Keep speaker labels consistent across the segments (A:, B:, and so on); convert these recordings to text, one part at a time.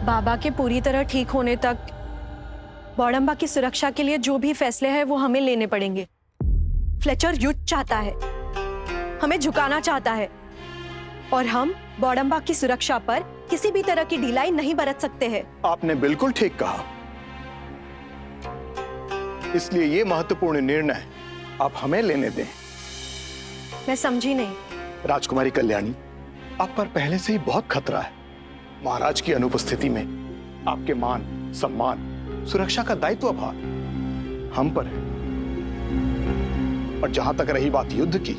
A: बाबा के पूरी तरह ठीक होने तक बॉडम्बा की सुरक्षा के लिए जो भी फैसले हैं वो हमें लेने पड़ेंगे। फ्लेचर युद्ध चाहता है, हमें झुकाना चाहता है, और हम बॉडम्बा की सुरक्षा पर किसी भी तरह की ढिलाई नहीं बरत सकते हैं।
B: आपने बिल्कुल ठीक कहा। इसलिए ये महत्वपूर्ण निर्णय आप हमें लेने दें।
A: मैं समझी नहीं।
B: राजकुमारी कल्याणी, आप पर पहले से ही बहुत खतरा है। महाराज की अनुपस्थिति में आपके मान, सम्मान, सुरक्षा का दायित्व भार हम पर है। और जहां तक रही बात युद्ध की,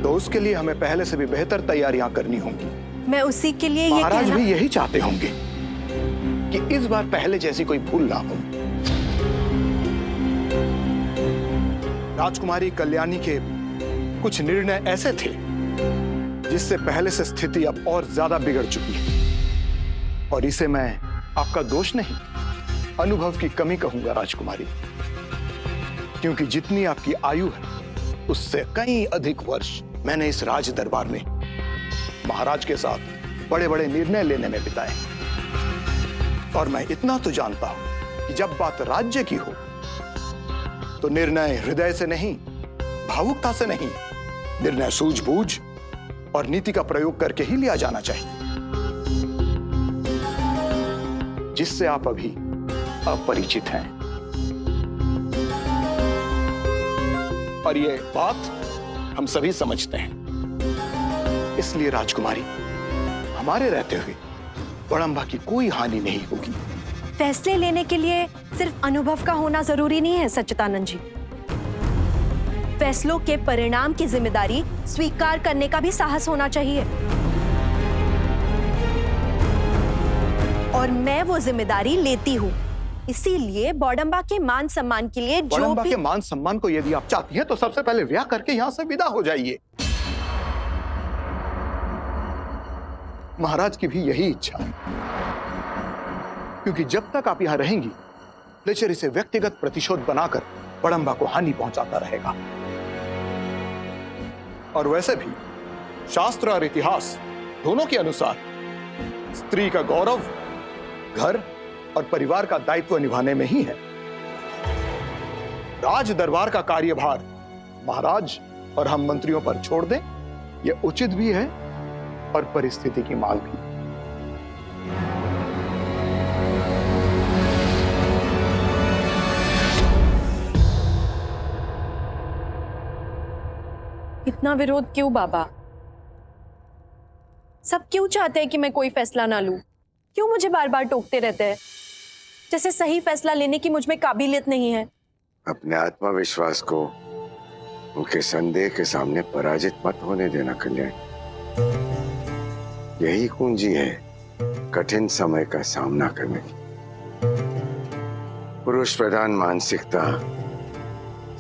B: तो उसके लिए हमें पहले से भी बेहतर तैयारियां करनी होंगी।
A: मैं उसी के लिए ये
B: महाराज भी यही चाहते होंगे कि इस बार पहले जैसी कोई भूल ना हो। राजकुमारी कल्याणी के कुछ निर्णय ऐसे थे जिससे पहले से स्थिति अब और ज्यादा बिगड़ चुकी है, और इसे मैं आपका दोष नहीं, अनुभव की कमी कहूंगा राजकुमारी, क्योंकि जितनी आपकी आयु है उससे कई अधिक वर्ष मैंने इस राज दरबार में महाराज के साथ बड़े बड़े निर्णय लेने में बिताए। और मैं इतना तो जानता हूं कि जब बात राज्य की हो तो निर्णय हृदय से नहीं, भावुकता से नहीं, निर्णय सूझबूझ और नीति का प्रयोग करके ही लिया जाना चाहिए, जिससे आप अभी अपरिचित हैं। और ये बात हम सभी समझते हैं। इसलिए राजकुमारी, हमारे रहते हुए बॉडम्बा की कोई हानि नहीं होगी।
A: फैसले लेने के लिए सिर्फ अनुभव का होना जरूरी नहीं है सच्चिदानंद जी। फैसलों के परिणाम की जिम्मेदारी स्वीकार करने का भी साहस होना चाहिए, और मैं वो जिम्मेदारी लेती हूँ। इसीलिए बॉडम्बा के मान सम्मान के लिए
B: बॉडम्बा के मान सम्मान को यदि आप चाहती हैं तो सबसे पहले ब्याह करके यहां से विदा हो जाइए। महाराज की भी यही इच्छा है, क्योंकि जब तक आप यहां रहेंगी फ्लेचर इसे व्यक्तिगत प्रतिशोध बनाकर बॉडम्बा को हानि पहुंचाता रहेगा। और वैसे भी शास्त्र और इतिहास दोनों के अनुसार स्त्री का गौरव घर और परिवार का दायित्व निभाने में ही है। राज दरबार का कार्यभार महाराज और हम मंत्रियों पर छोड़ दें, यह उचित भी है और परिस्थिति की मांग भी।
A: इतना विरोध क्यों बाबा? सब क्यों चाहते हैं कि मैं कोई फैसला ना लूं? क्यों मुझे बार बार टोकते रहते हैं, जैसे सही फैसला लेने की मुझ में काबिलियत नहीं है?
C: अपने आत्मविश्वास को उनके संदेह के सामने पराजित मत होने देना कल्याण। यही कुंजी है कठिन समय का सामना करने की। पुरुष प्रधान मानसिकता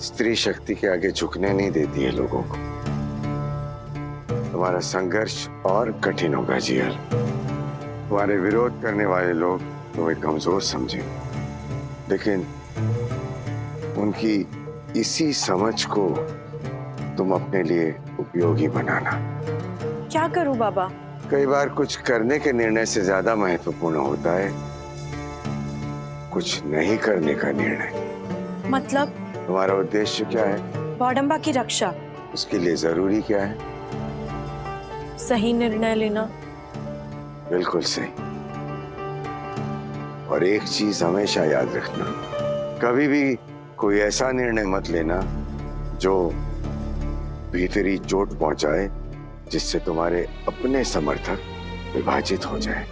C: स्त्री शक्ति के आगे झुकने नहीं देती है लोगों को। तुम्हारा संघर्ष और कठिन होगा जीयल। तुम्हारे विरोध करने वाले लोग तुम्हें कमजोर समझेंगे, लेकिन उनकी इसी समझ को तुम अपने लिए उपयोगी बनाना।
A: क्या करूं बाबा?
C: कई बार कुछ करने के निर्णय से ज्यादा महत्वपूर्ण होता है कुछ नहीं करने का निर्णय।
A: मतलब?
C: तुम्हारा उद्देश्य क्या है?
A: बॉडम्बा की रक्षा।
C: उसके लिए जरूरी क्या है?
A: सही निर्णय लेना।
C: बिल्कुल सही। और एक चीज हमेशा याद रखना, कभी भी कोई ऐसा निर्णय मत लेना जो भीतरी चोट पहुंचाए, जिससे तुम्हारे अपने समर्थक विभाजित हो जाए।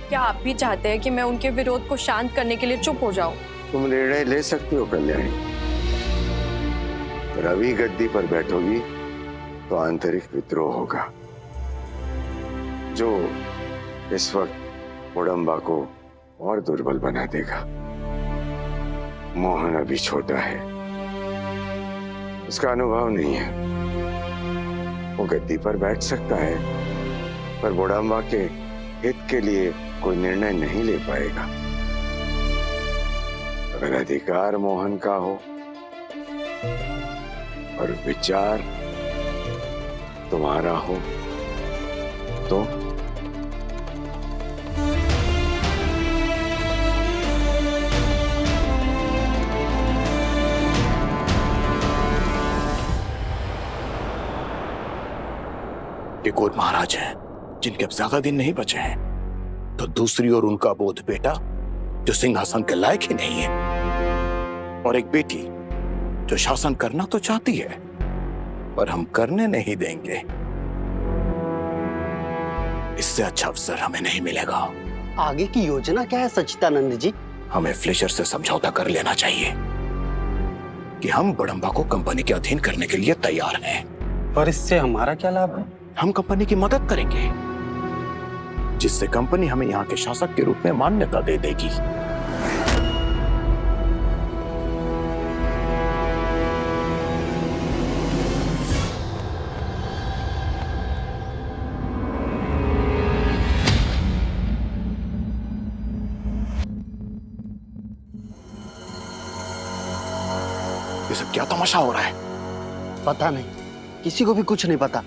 A: क्या आप भी चाहते हैं कि मैं उनके विरोध को शांत करने के लिए चुप हो जाऊं?
C: तुम निर्णय ले सकती हो कल्याणी, रवि गद्दी पर बैठोगी तो आंतरिक विद्रोह होगा, जो इस वक्त बॉडम्बा को और दुर्बल बना देगा। मोहन अभी छोटा है, उसका अनुभव नहीं है। वो गद्दी पर बैठ सकता है, पर बॉडम्बा के हित के लिए कोई निर्णय नहीं ले पाएगा। अगर अधिकार मोहन का हो और विचार तुम्हारा हो तो
D: एक और महाराज हैं जिनके अब ज्यादा दिन नहीं बचे हैं, तो दूसरी ओर उनका बोध बेटा जो सिंहासन के लायक ही नहीं है, और एक बेटी जो शासन करना तो चाहती है पर हम करने नहीं देंगे। इससे अच्छा अवसर हमें नहीं मिलेगा।
E: आगे की योजना क्या है सच्चिदानंद जी?
D: हमें फ्लेचर से समझौता कर लेना चाहिए कि हम बड़म्बा को कंपनी के अधीन करने के लिए तैयार हैं।
E: पर इससे हमारा क्या लाभ है?
D: हम कंपनी की मदद करेंगे, जिससे कंपनी हमें यहाँ के शासक के रूप में मान्यता दे देगी। ये सब क्या तमाशा हो रहा है?
E: पता नहीं, किसी को भी कुछ नहीं पता।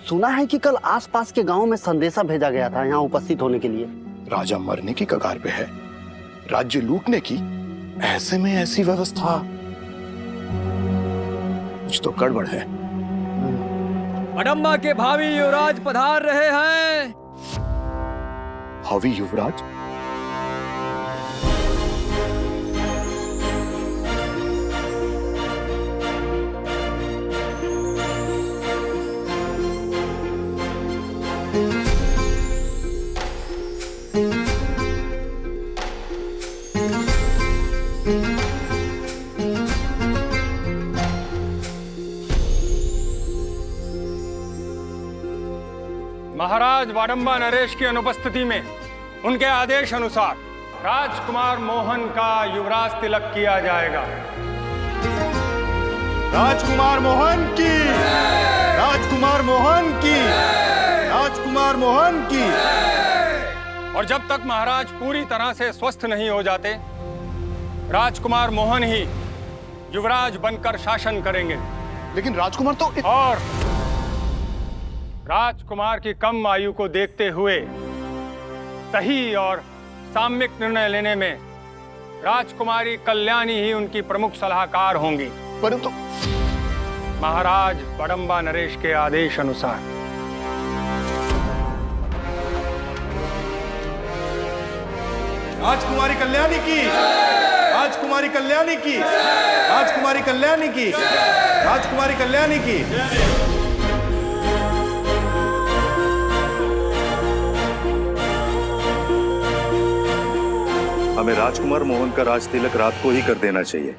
E: सुना है कि कल आसपास के गांव में संदेशा भेजा गया था यहाँ उपस्थित होने के लिए।
D: राजा मरने की कगार पे है, राज्य लूटने की, ऐसे में ऐसी व्यवस्था, कुछ तो गड़बड़ है।
F: बड़म्बा के भावी युवराज पधार रहे हैं।
D: भावी युवराज?
G: महाराज वाडम्बा नरेश की अनुपस्थिति में उनके आदेश अनुसार राजकुमार मोहन का युवराज तिलक किया जाएगा।
B: राजकुमार मोहन की, राजकुमार मोहन की, राजकुमार मोहन की।
G: और जब तक महाराज पूरी तरह से स्वस्थ नहीं हो जाते, राजकुमार मोहन ही युवराज बनकर शासन करेंगे।
B: लेकिन राजकुमार तो
G: और राजकुमार की कम आयु को देखते हुए सही और सामयिक निर्णय लेने में राजकुमारी कल्याणी ही उनकी प्रमुख सलाहकार होंगी,
B: परंतु
G: महाराज बड़म्बा नरेश के आदेश अनुसार।
H: राजकुमारी कल्याणी की, राजकुमारी कल्याणी की, राजकुमारी कल्याणी की, राजकुमारी कल्याणी की।
I: हमें राजकुमार मोहन का राज तिलक रात को ही कर देना चाहिए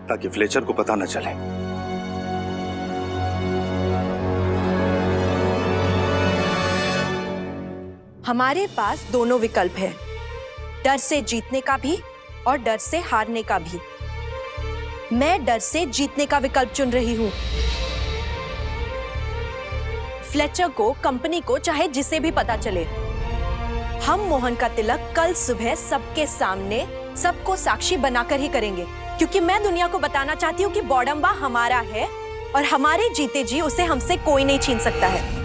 I: ताकि फ्लेचर को पता न चले।
A: हमारे पास दोनों विकल्प है, डर से जीतने का भी और डर से हारने का भी। मैं डर से जीतने का विकल्प चुन रही हूं। फ्लेचर को, कंपनी को, चाहे जिसे भी पता चले, हम मोहन का तिलक कल सुबह सबके सामने, सबको साक्षी बनाकर ही करेंगे, क्योंकि मैं दुनिया को बताना चाहती हूँ कि बड़म्बा हमारा है और हमारे जीते जी उसे हमसे कोई नहीं छीन सकता है।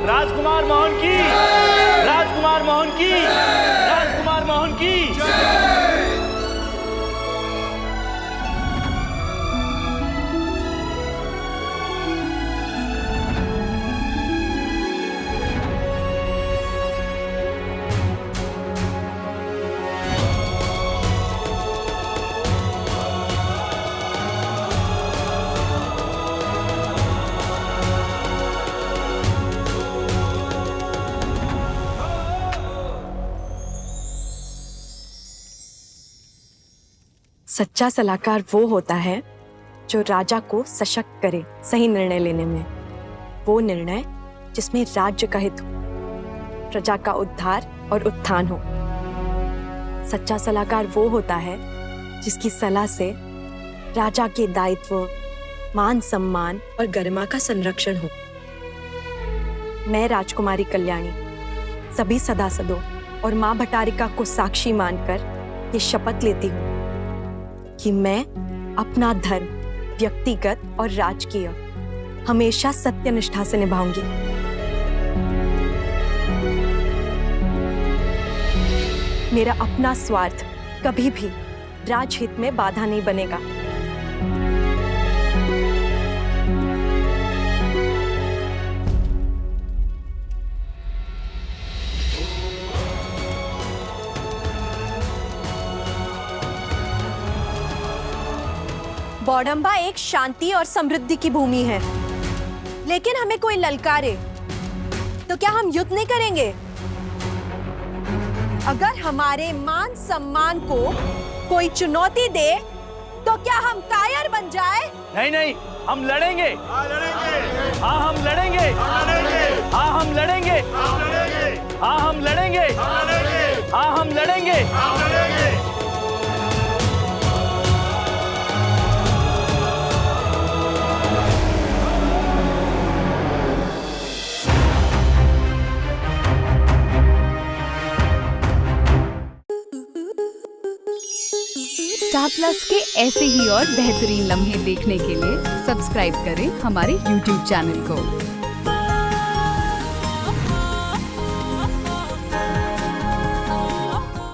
H: राजकुमार मोहन की, राजकुमार मोहन की, राजकुमार मोहन की।
A: सच्चा सलाहकार वो होता है जो राजा को सशक्त करे सही निर्णय लेने में, वो निर्णय जिसमें राज्य का हित हो, प्रजा का उद्धार और उत्थान हो। सच्चा सलाहकार वो होता है जिसकी सलाह से राजा के दायित्व, मान सम्मान और गरिमा का संरक्षण हो। मैं राजकुमारी कल्याणी सभी सभासदों और मां भट्टारिका को साक्षी मानकर ये शपथ लेती हूँ कि मैं अपना धर्म व्यक्तिगत और राजकीय हमेशा सत्यनिष्ठा से निभाऊंगी। मेरा अपना स्वार्थ कभी भी राजहित में बाधा नहीं बनेगा। बौड़म्बा एक शांति और समृद्धि की भूमि है, लेकिन हमें कोई ललकारे तो क्या हम युद्ध नहीं करेंगे? अगर हमारे मान सम्मान को कोई चुनौती दे तो क्या हम कायर बन जाए?
F: नहीं नहीं, हम लड़ेंगे। हाँ लड़ेंगे। हाँ हम लड़ेंगे। हाँ हम लड़ेंगे। हाँ हम लड़ेंगे। हाँ हम लड़ेंगे।
J: स्टार प्लस के ऐसे ही और बेहतरीन लम्हे देखने के लिए सब्सक्राइब करें हमारे YouTube चैनल को।